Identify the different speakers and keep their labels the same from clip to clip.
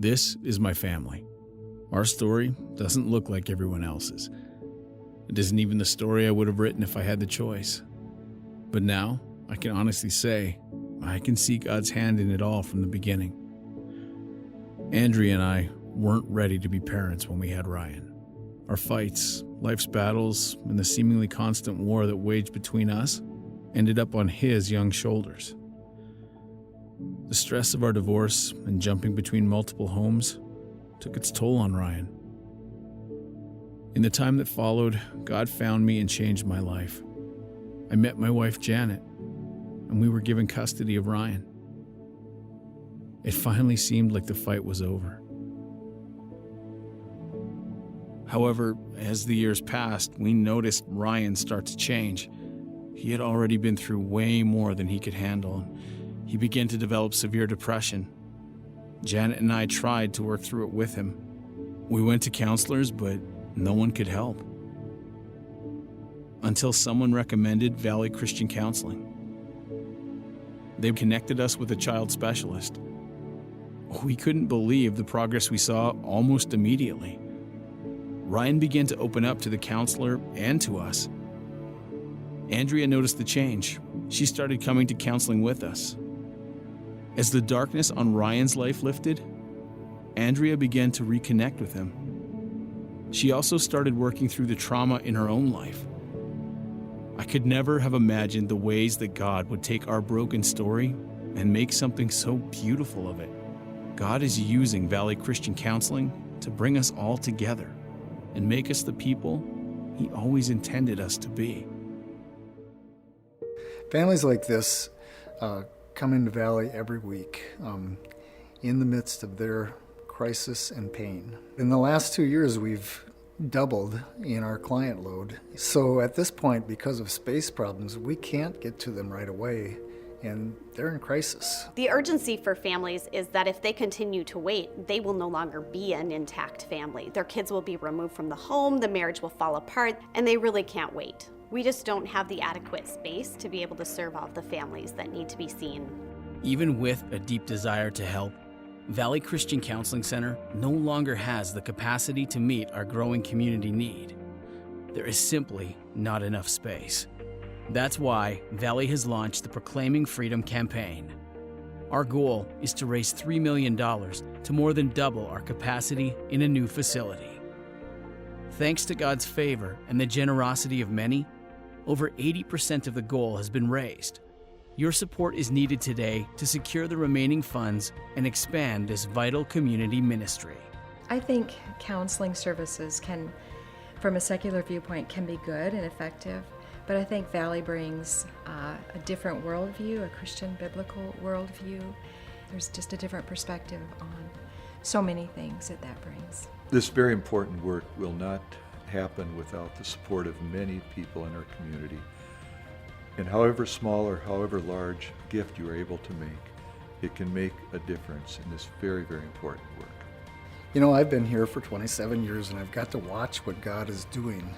Speaker 1: This is my family. Our story doesn't look like everyone else's. It isn't even the story I would have written if I had the choice. But now, I can honestly say, I can see God's hand in it all from the beginning. Andrea and I weren't ready to be parents when we had Ryan. Our fights, life's battles, and the seemingly constant war that waged between us ended up on his young shoulders. The stress of our divorce and jumping between multiple homes took its toll on Ryan. In the time that followed, God found me and changed my life. I met my wife Janet, and we were given custody of Ryan. It finally seemed like the fight was over. However, as the years passed, we noticed Ryan start to change. He had already been through way more than he could handle. He began to develop severe depression. Janet and I tried to work through it with him. We went to counselors, but no one could help. Until someone recommended Valley Christian Counseling. They connected us with a child specialist. We couldn't believe the progress we saw almost immediately. Ryan began to open up to the counselor and to us. Andrea noticed the change. She started coming to counseling with us. As the darkness on Ryan's life lifted, Andrea began to reconnect with him. She also started working through the trauma in her own life. I could never have imagined the ways that God would take our broken story and make something so beautiful of it. God is using Valley Christian Counseling to bring us all together and make us the people He always intended us to be.
Speaker 2: Families like this come into Valley every week in the midst of their crisis and pain. In the last 2 years, we've doubled in our client load. So at this point, because of space problems, we can't get to them right away, and they're in crisis.
Speaker 3: The urgency for families is that if they continue to wait, they will no longer be an intact family. Their kids will be removed from the home, the marriage will fall apart, and they really can't wait. We just don't have the adequate space to be able to serve all the families that need to be seen.
Speaker 4: Even with a deep desire to help, Valley Christian Counseling Center no longer has the capacity to meet our growing community need. There is simply not enough space. That's why Valley has launched the Proclaiming Freedom campaign. Our goal is to raise $3 million to more than double our capacity in a new facility. Thanks to God's favor and the generosity of many, over 80% of the goal has been raised. Your support is needed today to secure the remaining funds and expand this vital community ministry.
Speaker 5: I think counseling services can, from a secular viewpoint, can be good and effective, but I think Valley brings a different worldview, a Christian biblical worldview. There's just a different perspective on so many things that brings.
Speaker 6: This very important work will not happen without the support of many people in our community. And however small or however large gift you are able to make, it can make a difference in this very, very important work.
Speaker 2: You know, I've been here for 27 years, and I've got to watch what God is doing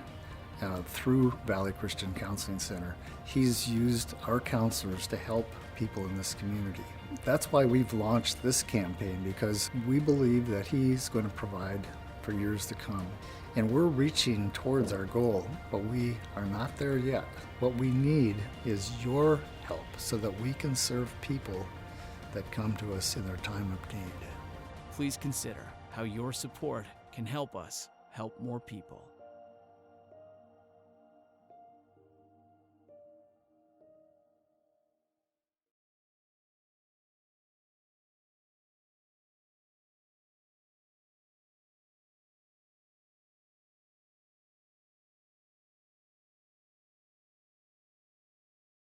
Speaker 2: through Valley Christian Counseling Center. He's used our counselors to help people in this community. That's why we've launched this campaign, because we believe that He's going to provide for years to come. And we're reaching towards our goal, but we are not there yet. What we need is your help so that we can serve people that come to us in their time of need.
Speaker 4: Please consider how your support can help us help more people.